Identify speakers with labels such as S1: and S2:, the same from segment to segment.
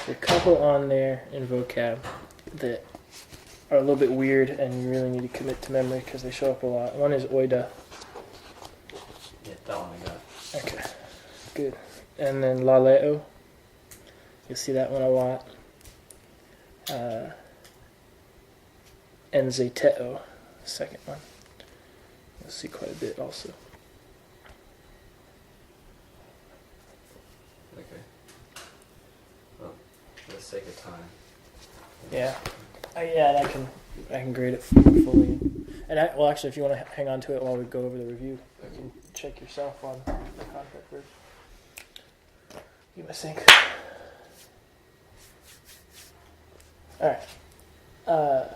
S1: There's a couple on there in vocab that are a little bit weird and you really need to commit to memory because they show up a lot. One is oida.
S2: Yeah, that one I got.
S1: Okay, good. And then laleo. You'll see that one a lot. Enzeteo, second one. You'll see quite a bit also.
S2: Okay. Well, for the sake of time.
S1: Yeah. And I can grade it fully. And actually, if you want to hang on to it while we go over the review, you can check yourself on the contract verbs. You must think. All right.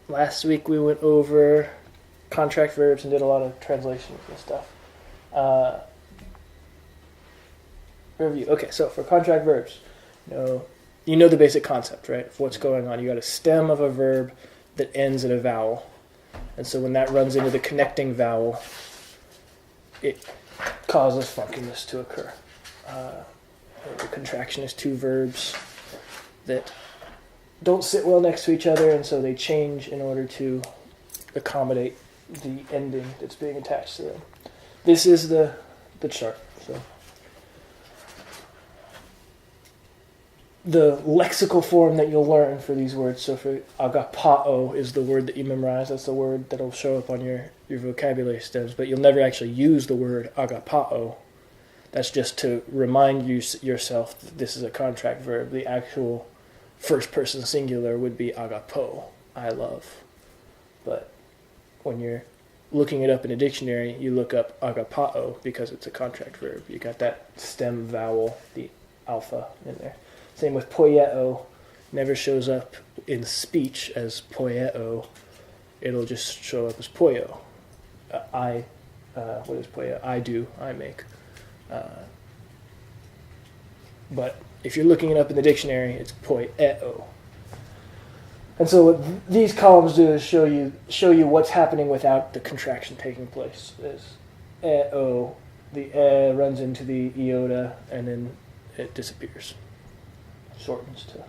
S1: Last week we went over contract verbs and did a lot of translations and stuff. Review. Okay, so for contract verbs, you know the basic concept, right? Of what's going on. You got a stem of a verb that ends in a vowel. And so when that runs into the connecting vowel, it causes funkiness to occur. The contraction is two verbs that don't sit well next to each other, and so they change in order to accommodate the ending that's being attached to them. This is the chart. So the lexical form that you'll learn for these words. So for agapao is the word that you memorize. That's the word that'll show up on your vocabulary stems, but you'll never actually use the word agapao. That's just to remind yourself that this is a contract verb. The actual first person singular would be agapo, I love. But when you're looking it up in a dictionary, you look up agapao because it's a contract verb. You got that stem vowel, the alpha, in there. Same with poieo. Never shows up in speech as poieo. It'll just show up as poio. What is poio? I do, I make. But if you're looking it up in the dictionary, it's poieo. And so what these columns do is show you what's happening without the contraction taking place. Is eo, the runs into the iota, and then it disappears. Shortens to.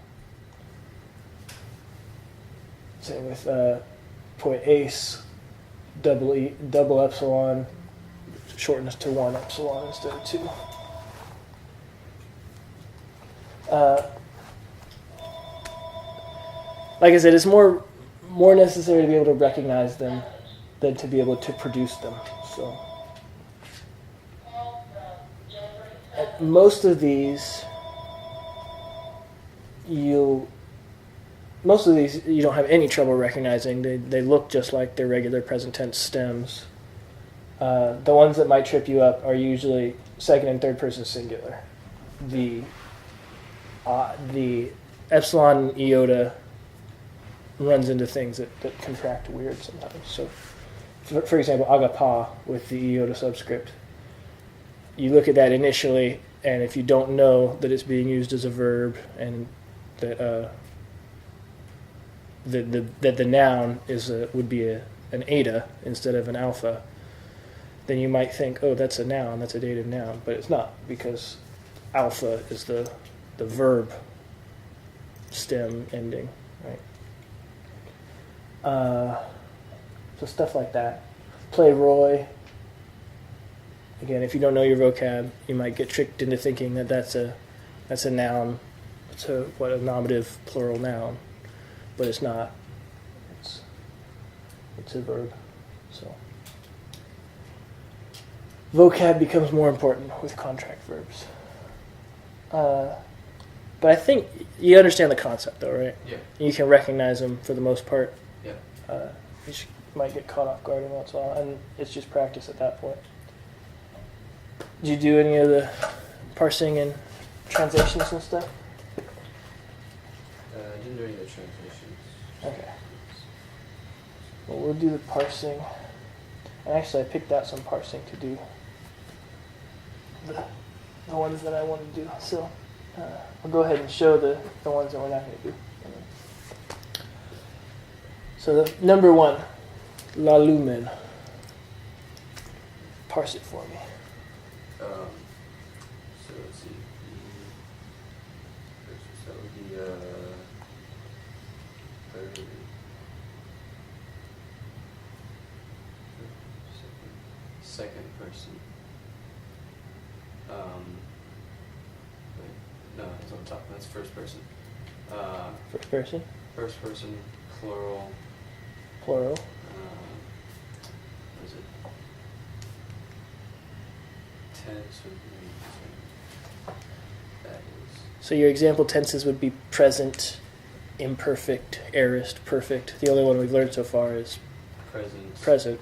S1: Same with poies, double epsilon, shortens to one epsilon instead of two. Like I said, it's more necessary to be able to recognize them than to be able to produce them. So, most of these you don't have any trouble recognizing. They look just like their regular present tense stems. The ones that might trip you up are usually second and third person singular. The epsilon iota runs into things that contract weird sometimes. So, for example, agapa with the iota subscript. You look at that initially, and if you don't know that it's being used as a verb and that the noun would be an eta instead of an alpha, then you might think, oh, that's a noun, that's a dative noun, but it's not, because alpha is the verb stem ending, right? So stuff like that. Play Roy. Again, if you don't know your vocab, you might get tricked into thinking that that's a noun. It's a nominative plural noun, but it's not. It's a verb. So vocab becomes more important with contract verbs. But I think you understand the concept, though, right?
S2: Yeah.
S1: You can recognize them for the most part.
S2: Yeah.
S1: You might get caught off guard once in a while, and it's just practice at that point. Did you do any of the parsing and translations and stuff?
S2: I didn't do any of the translations.
S1: Okay. Well, we'll do the parsing. And actually, I picked out some parsing to do. The ones that I want to do. So, we'll go ahead and show the ones that we're not going to do. So, the number one, la lumen. Parse it for me.
S2: So let's see. Second person. Wait, no, it's on top. That's first person.
S1: First person.
S2: First person, plural.
S1: Plural.
S2: What is it? Tense would be. That is.
S1: So your example tenses would be present, imperfect, aorist, perfect. The only one we've learned so far is
S2: Present.
S1: present.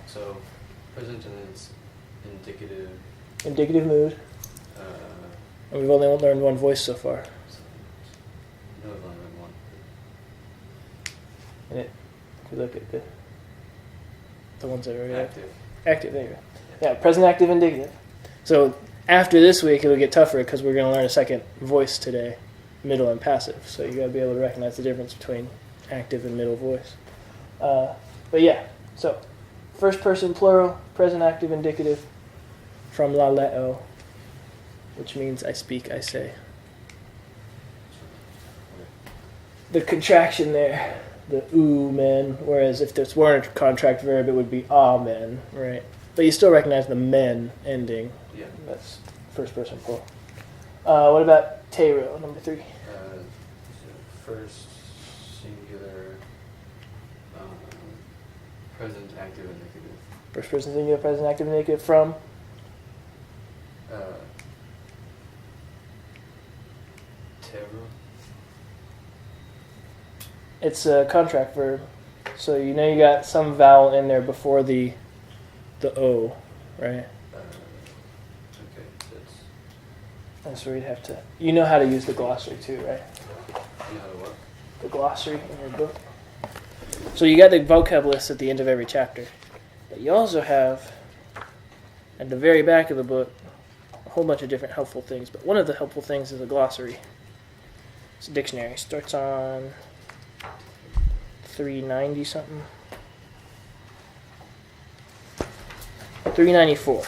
S2: So present, and then it's indicative.
S1: Indicative mood. And we've only learned one voice so far.
S2: No, I've only learned one.
S1: And if you look at the ones that are already
S2: Active.
S1: active, there you go. Yeah, present, active, indicative. So after this week, it'll get tougher because we're going to learn a second voice today, middle and passive. So you got to be able to recognize the difference between active and middle voice. But yeah, so first person plural, present, active, indicative, from laleo, which means I speak, I say. The contraction there, the men, whereas if this weren't a contract verb, it would be men, right? But you still recognize the men ending.
S2: Yeah.
S1: That's first person plural. What about tero, number 3?
S2: First singular, present, active, indicative.
S1: First person singular, present, active, indicative, from?
S2: Tero.
S1: It's a contract verb. So you know you got some vowel in there before the O, right?
S2: Okay,
S1: That's where you'd have to... You know how to use the glossary too, right?
S2: you know how to what?
S1: The glossary in your book. So you got the vocab list at the end of every chapter. But you also have, at the very back of the book, a whole bunch of different helpful things. But one of the helpful things is a glossary. It's a dictionary. It starts on 390 something. 394.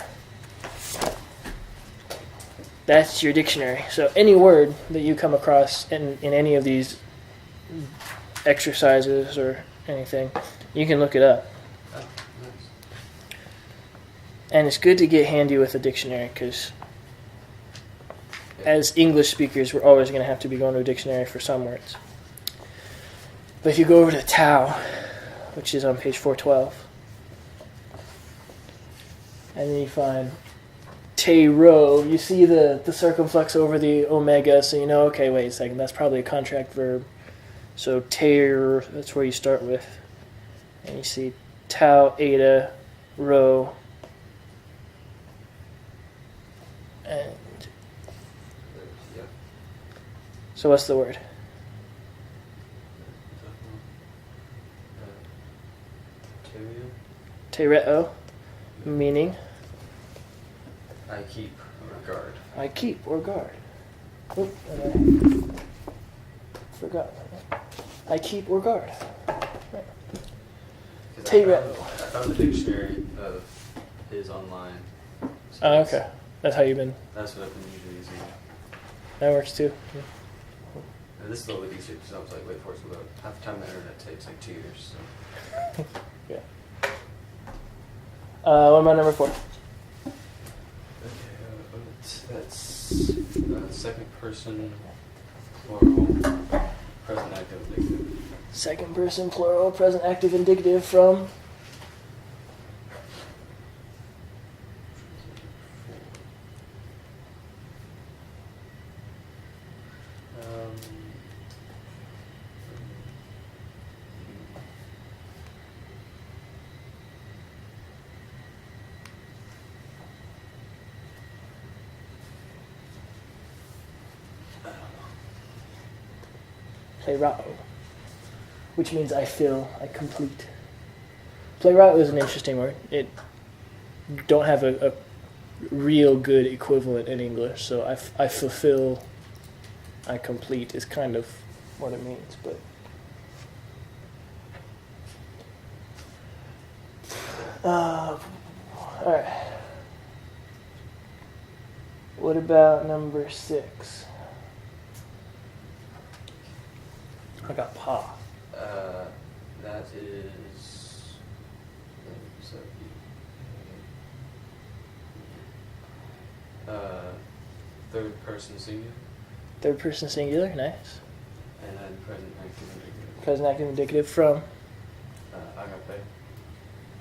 S1: That's your dictionary. So any word that you come across in any of these exercises or anything, you can look it up.
S2: Oh, nice.
S1: And it's good to get handy with a dictionary because as English speakers, we're always going to have to be going to a dictionary for some words. But if you go over to Tao, which is on page 412, and then you find Tero, you see the circumflex over the omega, so you know, okay, wait a second, that's probably a contract verb. So ter, that's where you start with. And you see Tau, Eta, Rho, and
S2: Yeah.
S1: so what's the word? Tereo, meaning
S2: I keep or guard.
S1: I keep or guard. Oop, and I forgot. I keep or guard. Right.
S2: 'Cause
S1: Tereo.
S2: I found the dictionary of his online. So
S1: Oh, okay. That's how you've been.
S2: That's what I've been usually using.
S1: That works too.
S2: And this is a little bit easier because I was like, wait for it to load. Half the time the internet takes like 2 years. So.
S1: Yeah. What about number 4?
S2: Okay, that's second person, plural, present active, indicative.
S1: Second person plural, present active indicative from Playrao, which means I fill, I complete. Playrao is an interesting word. It don't have a real good equivalent in English, so I fulfill, I complete is kind of what it means, but all right. What about number 6? I got pa.
S2: That is. Third person singular.
S1: Third person singular, nice.
S2: And then present active indicative.
S1: Present active indicative from?
S2: Agape.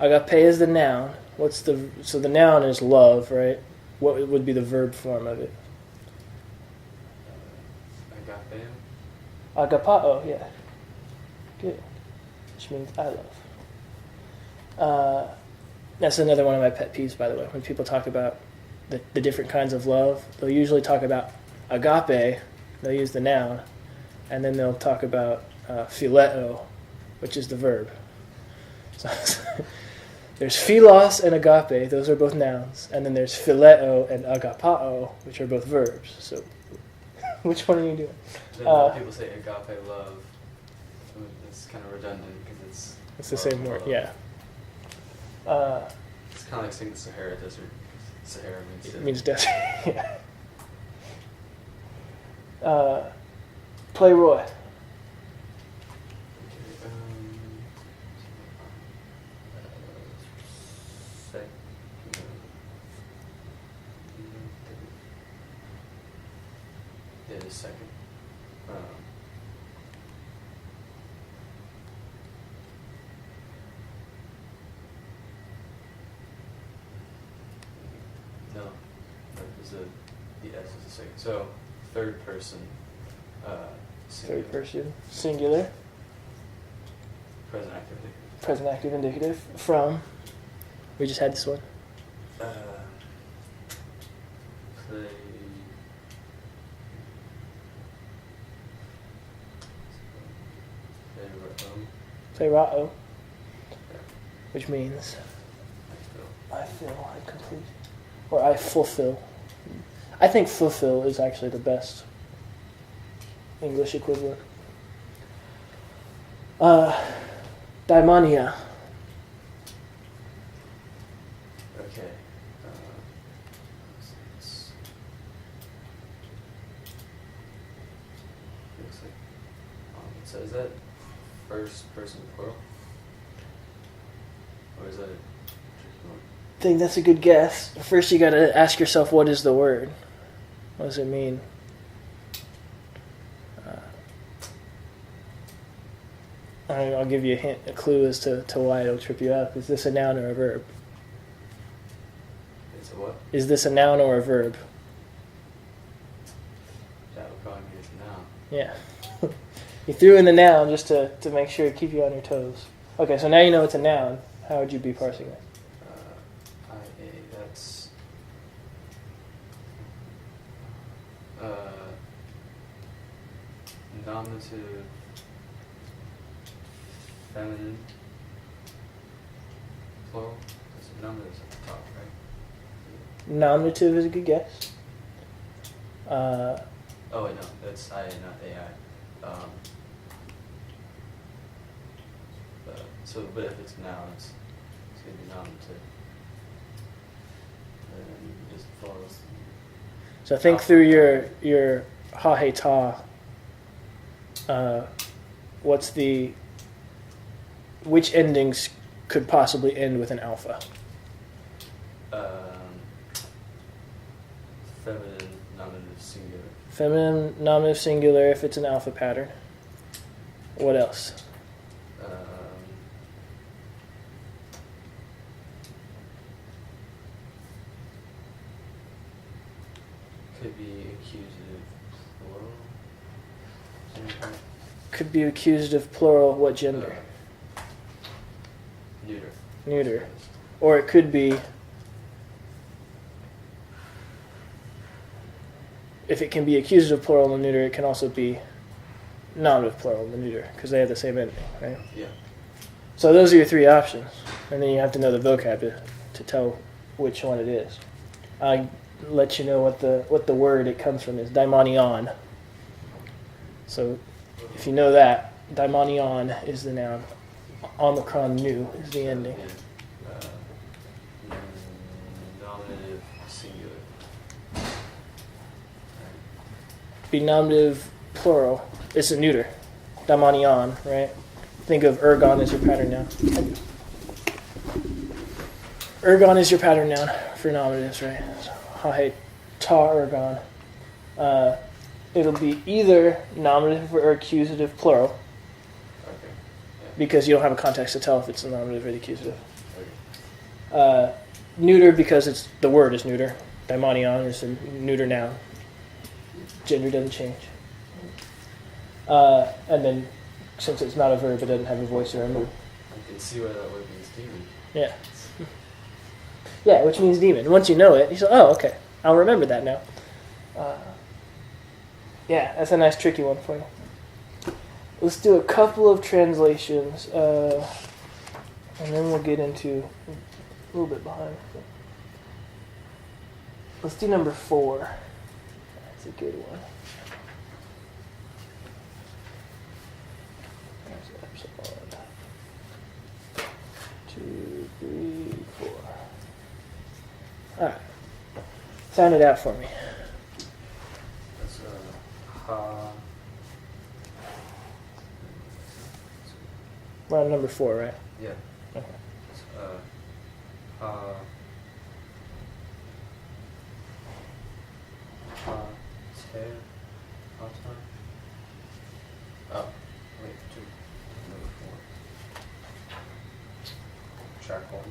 S1: Agape is the noun. So the noun is love, right? What would be the verb form of it?
S2: Agapeo.
S1: Agapao, yeah. Good. Which means I love. That's another one of my pet peeves, by the way. When people talk about the different kinds of love, they'll usually talk about agape, they'll use the noun, and then they'll talk about phileo, which is the verb. So there's philos and agape, those are both nouns, and then there's phileo and agapao, which are both verbs. So which one are you doing?
S2: Then a lot of people say agape love. It's kind of redundant because
S1: it's the same word, yeah.
S2: It's kind of like saying the Sahara Desert. Sahara means desert.
S1: It means desert, yeah. Play Roy.
S2: Yeah, the second. No, the S is the second. So third person. Singular.
S1: Third person singular.
S2: Present active indicative.
S1: Present active indicative from. We just had this one.
S2: Play.
S1: Playrao, which means I feel, I complete, or I fulfill. I think fulfill is actually the best English equivalent. Daimonia.
S2: Okay. Looks like. So is that first person plural? Or is that a tricky one?
S1: I think that's a good guess. First you gotta ask yourself, what is the word? What does it mean? I'll give you a clue as to why it'll trip you up. Is this a noun or a verb?
S2: It's a what?
S1: Is this a noun or a verb?
S2: That would probably be a noun.
S1: Yeah. You threw in the noun just to make sure to keep you on your toes. Okay, so now you know it's a noun. How would you be parsing it?
S2: That's nominative feminine plural. That's nominative at the top, right?
S1: Nominative is a good guess.
S2: Oh wait, no, that's IA, not AI. But if it's noun, it's gonna be nominative. And it just follows.
S1: So think through your ha he ta. Which endings could possibly end with an alpha?
S2: Feminine nominative singular.
S1: Feminine nominative singular if it's an alpha pattern. What else?
S2: Could be accusative plural.
S1: Could be accusative plural. What gender?
S2: Neuter.
S1: Neuter. Or it could be, if it can be accusative plural and neuter, it can also be nominative plural and neuter because they have the same ending, right?
S2: Yeah.
S1: So those are your three options, and then you have to know the vocab to tell which one it is. I'll let you know what the word it comes from is. Daimonion. So if you know that, daimonion is the noun. Omicron nu is the ending.
S2: Nominative singular.
S1: Be nominative plural. It's a neuter. Daimonion, right? think of ergon as your pattern noun. Ergon is your pattern noun for nominatives, right? So, hahe ta ergon. It'll be either nominative or accusative plural,
S2: Okay. Yeah.
S1: because you don't have a context to tell if it's the nominative or the accusative.
S2: Okay.
S1: Neuter because the word is neuter. Daimonion is a neuter noun. Gender doesn't change. And then, since it's not a verb, it doesn't have a voice or a mood.
S2: I can see why that word means demon.
S1: Yeah. Yeah, which means demon. Once you know it, you say, oh, okay, I'll remember that now. Yeah, that's a nice tricky one for you. Let's do a couple of translations, and then we'll get into a little bit behind. Let's do number 4. That's a good one. There's epsilon. 2, 3, 4. All right. Sound it out for me.
S2: That's ha.
S1: We're on number 4, right?
S2: Yeah.
S1: Okay.
S2: It's ha. Ha. Te. Ha. Oh, wait. 2. Number 4. Track 1.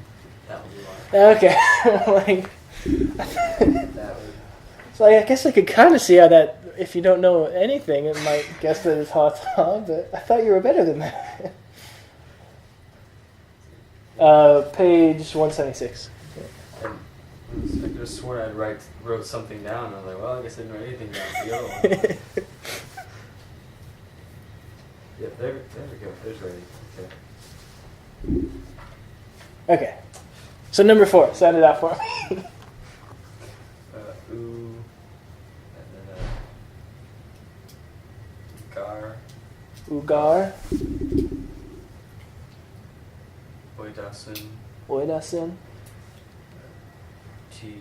S2: That would be why.
S1: Okay.
S2: That would.
S1: So I guess I could kind of see how that, if you don't know anything, it might guess that it's hot dog, but I thought you were better than that. Page 176.
S2: And I could have sworn I wrote something down. And I was like, well, I guess I didn't write anything down for the other one. Yeah, there we go. There's writing. Okay.
S1: Okay. So number 4, sound it out for me.
S2: Ooh. And then gar.
S1: Ugar,
S2: Oidasin.
S1: oidasin,
S2: T.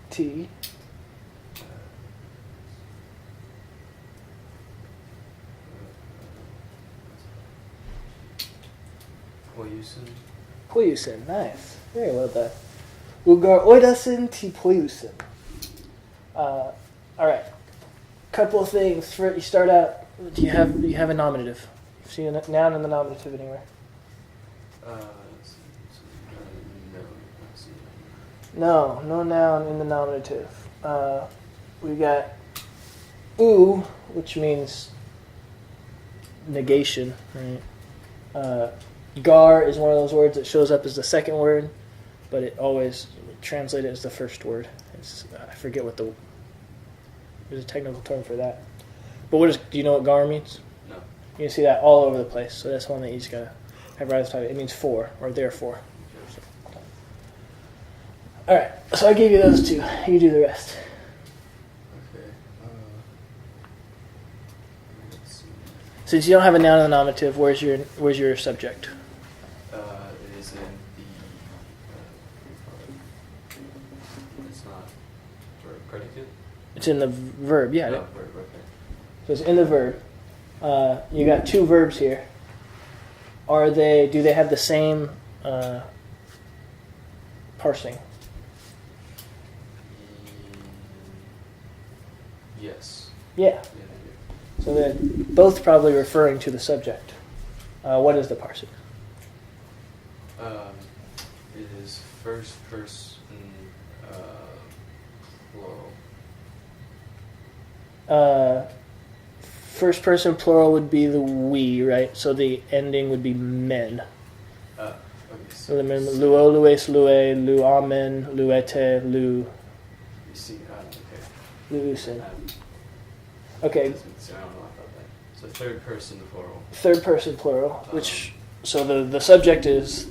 S1: t,
S2: Poyusin.
S1: poyusin. Nice. Very well done. Ugar oidasin ti poyusin. All right. Couple of things. For you start out. Do you have a nominative? See a noun in the nominative anywhere?
S2: Let's see. No, let's see.
S1: No noun in the nominative. We got oo, which means negation, right? Gar is one of those words that shows up as the second word, but it always translated as the first word. I forget what there's a technical term for that. But do you know what gar means?
S2: No.
S1: You can see that all over the place, so that's one that you just gotta have right at the top. It means for, or therefore. All right, so I gave you those 2. You do the rest.
S2: Okay. Let's see.
S1: Since you don't have a noun in the nominative, where's your subject?
S2: It is in the. It's not verb predicate.
S1: It's in the verb, yeah.
S2: No, verb. Okay.
S1: So it's in the verb. You got 2 verbs here. Do they have the same parsing?
S2: Yes.
S1: Yeah.
S2: Yeah, they do.
S1: So they're both probably referring to the subject. What is the parsing?
S2: It is first person plural.
S1: First person plural would be the we, right? So the ending would be men.
S2: Okay.
S1: So remember, luo, lues, lue, luamen, luete, lu,
S2: You see, okay.
S1: luusin. Okay,
S2: So I don't know about that. So third person plural.
S1: third person plural, which, so the subject is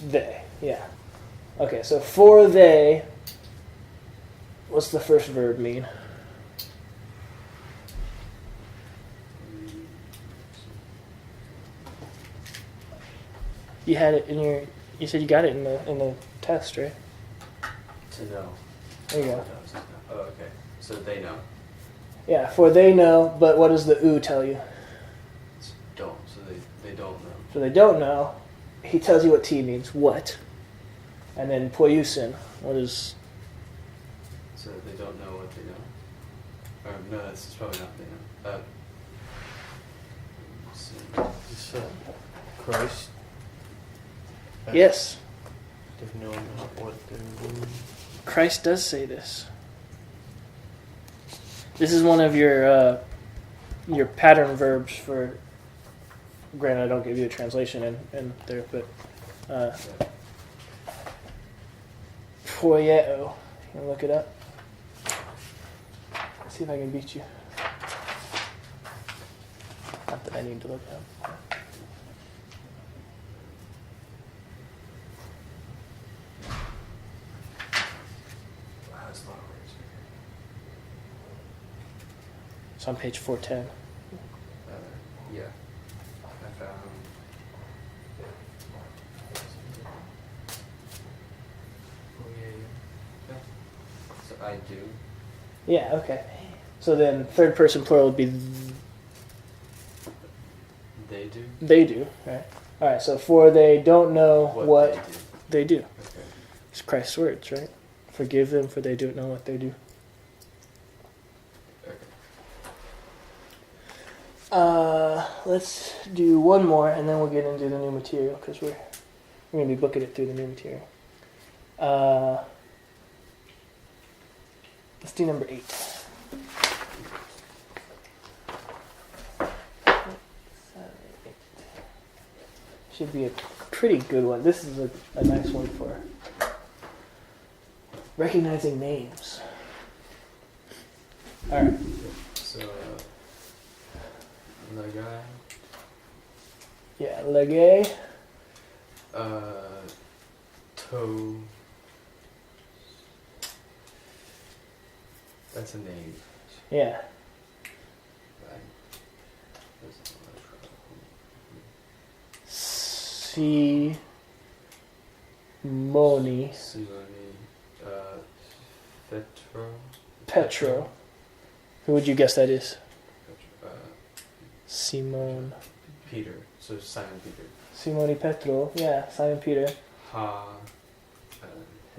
S2: They.
S1: yeah. Okay, so for they, what's the first verb mean? You had it in you said you got it in the test, right?
S2: To know.
S1: There you go.
S2: Oh, okay. So they know.
S1: Yeah, for they know, but what does the oo tell you?
S2: It's don't. So they don't know.
S1: So they don't know. He tells you what T means. What? And then poiusin. What is...
S2: So they don't know what they know. Or no, that's probably not they know. Let's see.
S3: You said Christ.
S1: Yes.
S3: They know not what they're doing.
S1: Christ does say this. This is one of your pattern verbs for... Granted, I don't give you a translation in there, but... Poieo. You want to look it up? Let's see if I can beat you. Not that I need to look it up.
S2: Wow, that's a lot of words.
S1: It's on page 410.
S2: Yeah. I found. Oh yeah. So I do.
S1: Yeah, okay. So then third person plural would be
S2: They do.
S1: they do, right? All right, so for they don't know what
S2: they do.
S1: they do.
S2: Okay.
S1: It's Christ's words, right? Forgive them for they don't know what they do.
S2: Okay.
S1: Let's do one more, and then we'll get into the new material, because we're going to be booking it through the new material. Let's do number 8. Should be a pretty good one. This is a nice one for recognizing names. All right.
S2: So, the guy.
S1: Yeah, legay.
S2: Toe. That's a name.
S1: Yeah. Simoni. Petro. Who would you guess that is? Simone.
S2: Peter. So Simon Peter.
S1: Simoni Petro. Yeah, Simon Peter.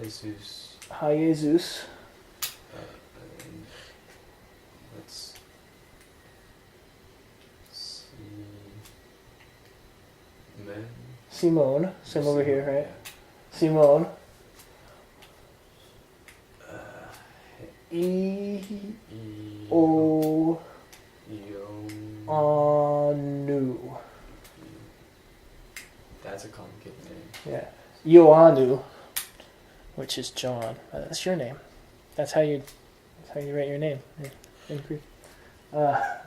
S2: Jesus.
S1: Ha Jesus.
S2: And let's see.
S1: Simone. Same over here, right? Simone. Anu.
S2: That's a complicated name.
S1: Yeah. Ioannu, which is John. That's your name. That's how you write your name in Greek.
S2: Okay.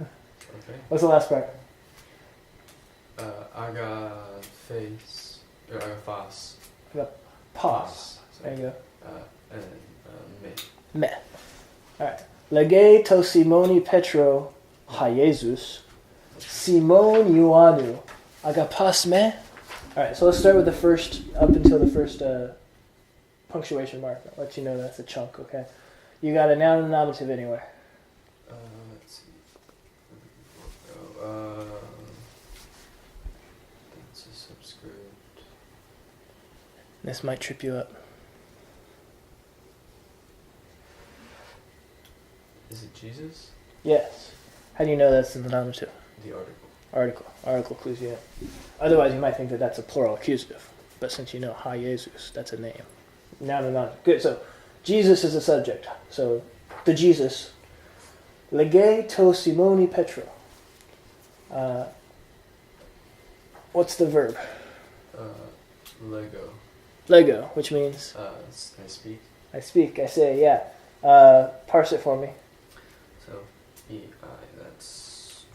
S1: What's the last part?
S2: Agaphas. Or agaphas.
S1: Pas. There you go.
S2: And me.
S1: Me. Alright. Lege to Simoni Petro ha Jesus. Simon Ioannu. Agapas me. Alright, so let's start with the first, up until the first punctuation mark. I'll let you know that's a chunk, okay? You got a noun and a nominative anywhere.
S2: Let's see. That's a subscript.
S1: This might trip you up.
S2: Is it Jesus?
S1: Yes. How do you know that's in the nominative?
S2: The article.
S1: Article clues you in. Otherwise, you might think that that's a plural accusative. But since you know ha Jesus, that's a name. Noun and nominative. Good. So Jesus is a subject. So the Jesus. Lege to Simoni Petro. What's the verb? Lego, which means
S2: I speak.
S1: I speak. I say. Yeah. Parse it for me.
S2: So E-I. That's.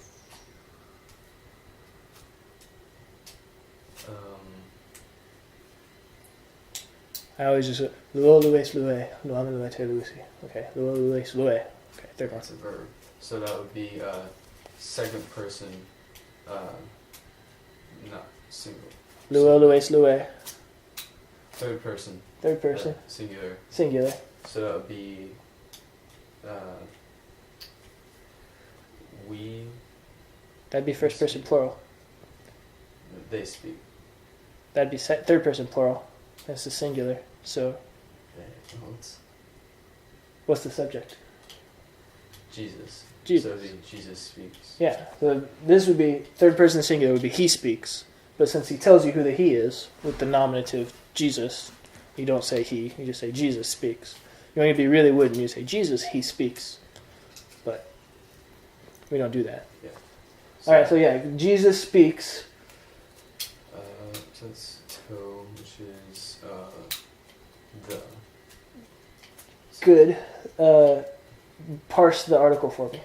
S1: I always just luo lues lue, luame lue te luisi. Okay, luo lues lue. Okay, third one.
S2: That's a verb. So that would be second person, not single.
S1: Luo lues lue.
S2: Third person.
S1: Third person.
S2: Singular.
S1: Singular.
S2: So that would be we.
S1: That'd be first person plural.
S2: they speak.
S1: That'd be third person plural. That's the singular. So
S2: Well, it's
S1: what's the subject?
S2: Jesus.
S1: Jesus.
S2: So it'd be Jesus speaks.
S1: Yeah. So this would be third person singular would be he speaks. But since he tells you who the he is with the nominative Jesus, you don't say he. You just say Jesus speaks. You want to be really wooden. You say Jesus he speaks. But we don't do that.
S2: Yeah.
S1: All right. So yeah, Jesus speaks.
S2: So it's to, which is the.
S1: Good. Parse the article for me.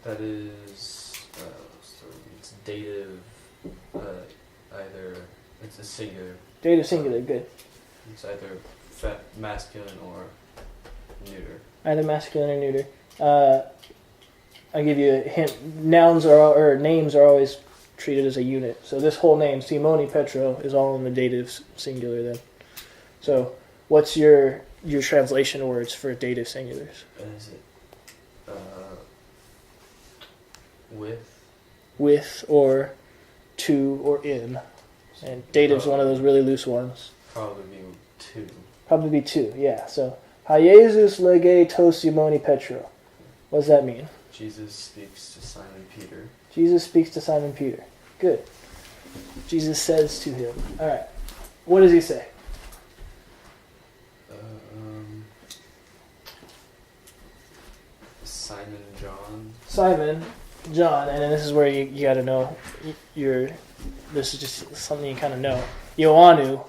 S2: That is, so it's dative, either, it's a singular.
S1: Dative singular. Good.
S2: It's either masculine or neuter.
S1: Either masculine or neuter. I'll give you a hint. Nouns or names are always treated as a unit. So this whole name, Simone Petro, is all in the dative singular then. So what's your translation words for dative singulars?
S2: Is it with?
S1: With or to or in. And dative's one of those really loose ones.
S2: Probably be two.
S1: Probably be two, yeah. So, Ha Jesus lege to Simone Petro. What does that mean?
S2: Jesus speaks to Simon Peter.
S1: Jesus speaks to Simon Peter. Good. Jesus says to him. All right. What does he say?
S2: Simon John.
S1: Simon, John, and then this is where you got to know. This is just something you kind of know. Ioannou.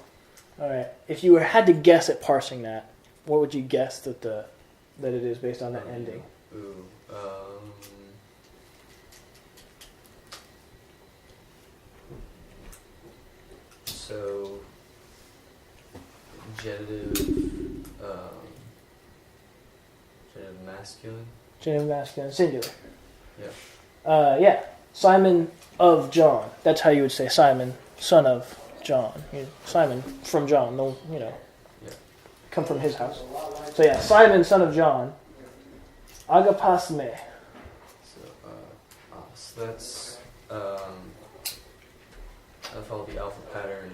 S1: All right. If you had to guess at parsing that, what would you guess that it is based on that ending?
S2: Ooh. So genitive masculine.
S1: Genitive masculine, singular.
S2: Yeah.
S1: Yeah. Simon of John. That's how you would say Simon, son of John. Simon from John.
S2: Yeah.
S1: Come from his house. So yeah, Simon, son of John. Agapas me.
S2: So that's I follow the alpha pattern.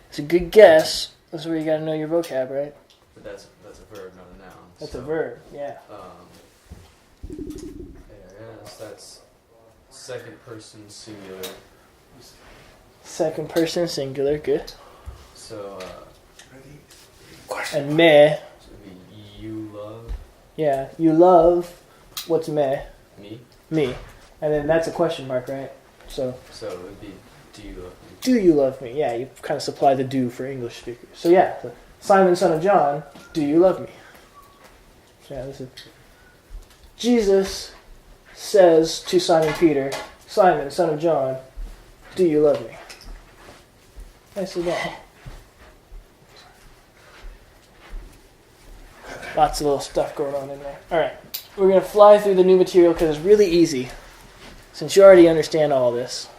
S1: It's a good guess. That's where you got to know your vocab, right?
S2: But that's a verb, not a noun.
S1: That's a verb. Yeah.
S2: Yes, that's second person singular.
S1: Second person singular. Good.
S2: So
S1: And me.
S2: so it'd be you love
S1: Yeah. You love. What's me?
S2: me.
S1: Me. And then that's a question mark, right? So.
S2: So it would be do you love me?
S1: Do you love me? Yeah, you kind of supply the do for English speakers. So yeah, Simon, son of John, do you love me? So yeah, this is Jesus says to Simon Peter, Simon, son of John, do you love me? Nicely done. Lots of little stuff going on in there. All right, we're going to fly through the new material because it's really easy. Since you already understand all this.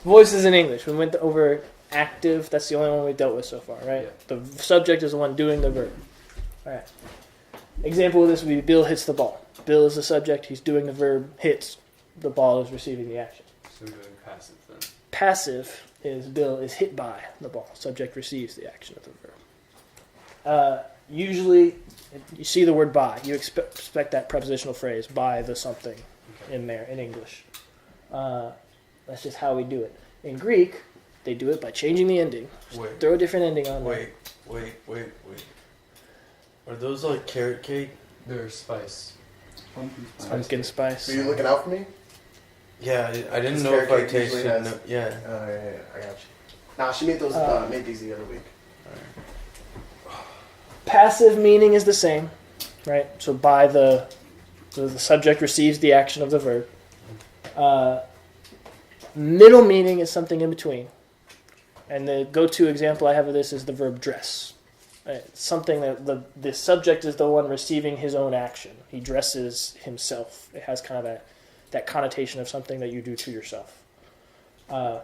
S1: Voices in English. We went over active. That's the only one we've dealt with so far, right?
S2: Yeah.
S1: The subject is the one doing the verb. All right. Example of this would be Bill hits the ball. Bill is the subject. He's doing the verb. Hits. The ball is receiving the action.
S2: So we're doing passive then.
S1: Passive is Bill is hit by the ball. Subject receives the action of the verb. Usually, you see the word by. You expect that prepositional phrase, by the something, in there in English. That's just how we do it. In Greek, they do it by changing the ending.
S3: Wait.
S1: Throw a different ending on there.
S3: Wait. Are those like carrot cake?
S2: They're spice.
S1: Pumpkin spice.
S4: Are you looking out for me?
S3: Yeah, I didn't
S4: This
S3: know if
S4: carrot
S3: I
S4: cake usually
S3: tasted.
S4: has-
S3: Yeah.
S4: Yeah, I got you. Nah, she made those. Made these the other week.
S1: Passive meaning is the same, right? So by the subject receives the action of the verb. Middle meaning is something in between. And the go-to example I have of this is the verb dress. Right? Something that the subject is the one receiving his own action. He dresses himself. It has kind of that connotation of something that you do to yourself.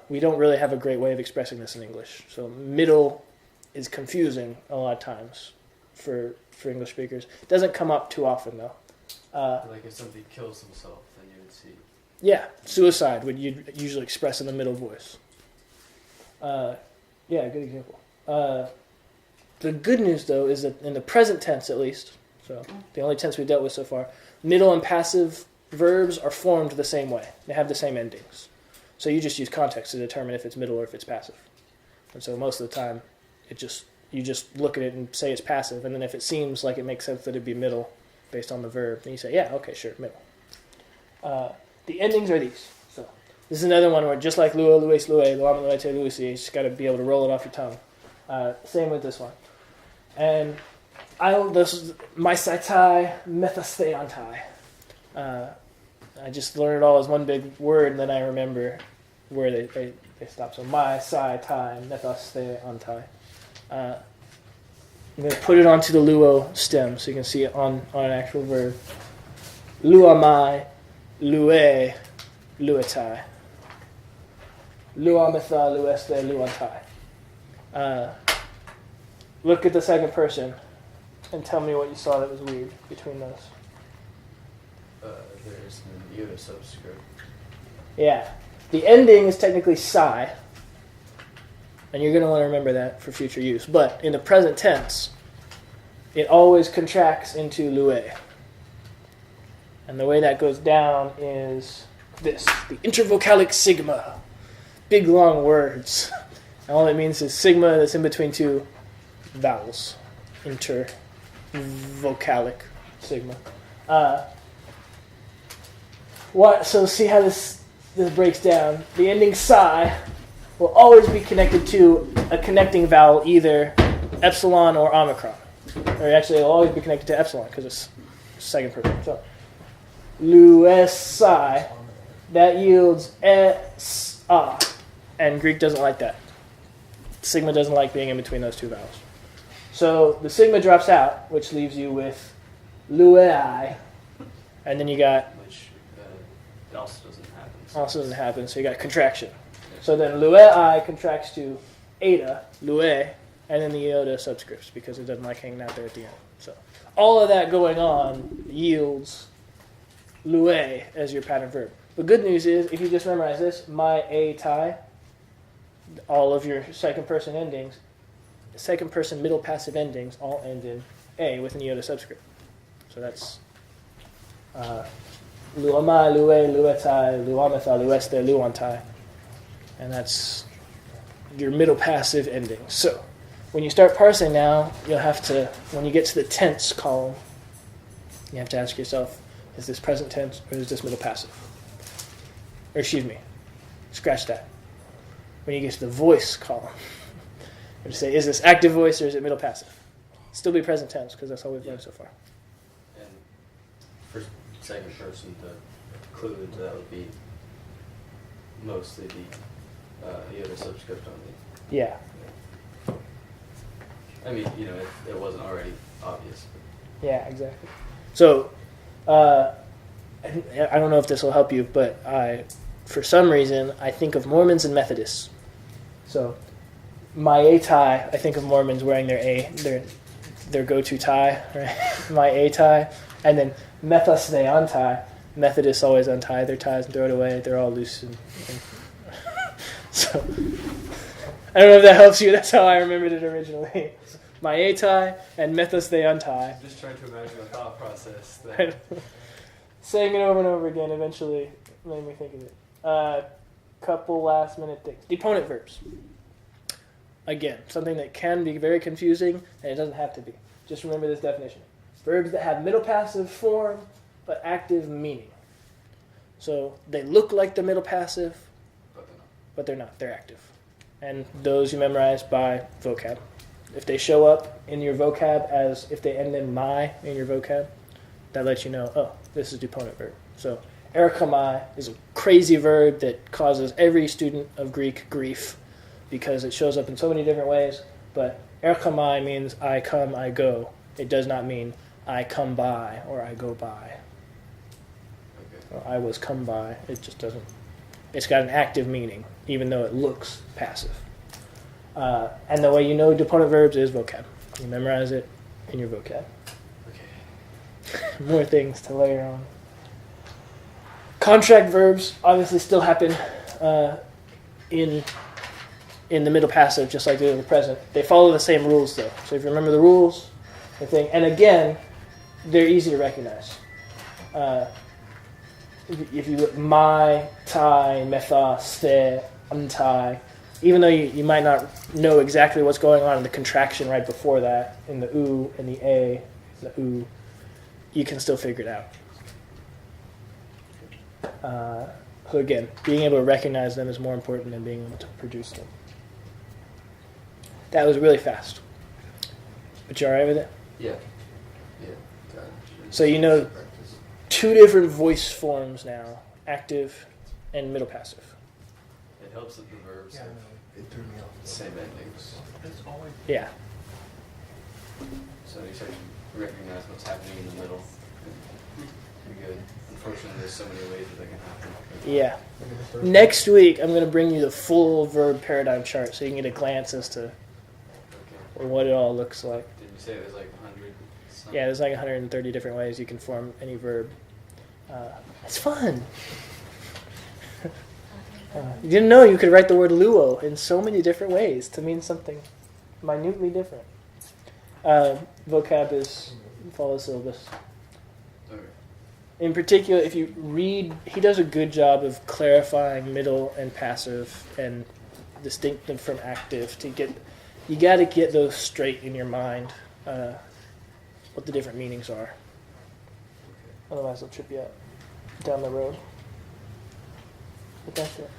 S1: We don't really have a great way of expressing this in English. So middle is confusing a lot of times for English speakers. It doesn't come up too often, though.
S2: Like if somebody kills himself, then you would see.
S1: Yeah, suicide would you usually express in the middle voice. Yeah, good example. The good news, though, is that in the present tense, at least, so the only tense we've dealt with so far, middle and passive verbs are formed the same way. They have the same endings. So you just use context to determine if it's middle or if it's passive. And so most of the time, you just look at it and say it's passive, and then if it seems like it makes sense that it'd be middle based on the verb, then you say, yeah, okay, sure, middle. The endings are these. So this is another one where just like luo, lues, lue, luam, luete, luisi, you just got to be able to roll it off your tongue. Same with this one. And this is my saitai, methasteantai. I just learned it all as one big word, and then I remember where they stop. So my saitai, methasteantai. I'm going to put it onto the luo stem so you can see it on an actual verb. Luamai, lue, luetai. Luametha, lueste, luantai. Look at the second person and tell me what you saw that was weird between those.
S2: There's an iota subscript.
S1: Yeah. The ending is technically psi, and you're going to want to remember that for future use. But in the present tense, it always contracts into lue. And the way that goes down is this, the intervocalic sigma. Big, long words. And all it means is sigma that's in between two vowels. Intervocalic sigma. So see how this breaks down. The ending psi will always be connected to a connecting vowel, either epsilon or omicron. Or actually, it'll always be connected to epsilon because it's second person. So, luesi, that yields es-a. And Greek doesn't like that. Sigma doesn't like being in between those two vowels. So the sigma drops out, which leaves you with luei, and then you got...
S2: Which also doesn't happen.
S1: Also doesn't happen, so you got contraction. So then luei contracts to eta, lue, and then the iota subscripts because it doesn't like hanging out there at the end. So all of that going on yields lue as your pattern verb. The good news is, if you just memorize this, my a tai, all of your second person endings, second person middle passive endings all end in a with an iota subscript. So that's luama, lue, luetai, luametha, lueste, luantai. And that's your middle passive ending. So when you start parsing now, you'll have to, when you get to the tense column, you have to ask yourself, is this present tense or is this middle passive? Or excuse me, scratch that. When you get to the voice column, you have to say, is this active voice or is it middle passive? Still be present tense because that's all we've learned so far.
S2: And for second person, the clue to that would be mostly the iota subscript on the...
S1: Yeah.
S2: I mean, if it wasn't already obvious.
S1: Yeah, exactly. So, I don't know if this will help you, but for some reason, I think of Mormons and Methodists. So, my a tie, I think of Mormons wearing their go-to tie, right? My a tie, and then Methos they untie. Methodists always untie their ties and throw it away. They're all loose and so I don't know if that helps you. That's how I remembered it originally. My a tie and Methos they untie.
S2: Just trying to imagine the thought process.
S1: Saying it over and over again eventually made me think of it. Couple last minute things. Deponent verbs. Again, something that can be very confusing, and it doesn't have to be. Just remember this definition. Verbs that have middle passive form, but active meaning. So they look like the middle passive, but they're not. They're active. And those you memorize by vocab. If they show up in your vocab as if they end in my in your vocab, that lets you know, oh, this is deponent verb. So erikamai is a crazy verb that causes every student of Greek grief because it shows up in so many different ways. But erikamai means I come, I go. It does not mean I come by or I go by.
S2: Okay.
S1: Or I was come by. It just doesn't. It's got an active meaning, even though it looks passive. And the way you know deponent verbs is vocab. You memorize it in your vocab.
S2: Okay.
S1: more things to layer on. Contract verbs obviously still happen in the middle passive, just like they do in the present. They follow the same rules, though. So if you remember the rules, the thing, and again, they're easy to recognize. If you look, my, tie, metha, ste, untie, even though you might not know exactly what's going on in the contraction right before that, in the oo and the a, the oo, you can still figure it out. So again, being able to recognize them is more important than being able to produce them. That was really fast. But you all right with it?
S2: Yeah. Yeah. Got it.
S1: So you know two different voice forms now, active and middle passive.
S2: It helps that the verbs have
S4: It threw me off.
S2: the same endings.
S1: Yeah.
S2: So you start to recognize what's happening in the middle. You're good. Unfortunately, there's so many ways that can happen.
S1: Yeah. Next week, I'm going to bring you the full verb paradigm chart so you can get a glance as to
S2: Okay.
S1: what it all looks like.
S2: Did you say there's like 100?
S1: Yeah, there's like 130 different ways you can form any verb. It's fun. You didn't know you could write the word luo in so many different ways to mean something minutely different. Vocab is follow syllabus.
S2: Okay.
S1: In particular, if you read, he does a good job of clarifying middle and passive and distinct them from active. You got to get those straight in your mind, what the different meanings are. Otherwise, they'll trip you up down the road. But that's it.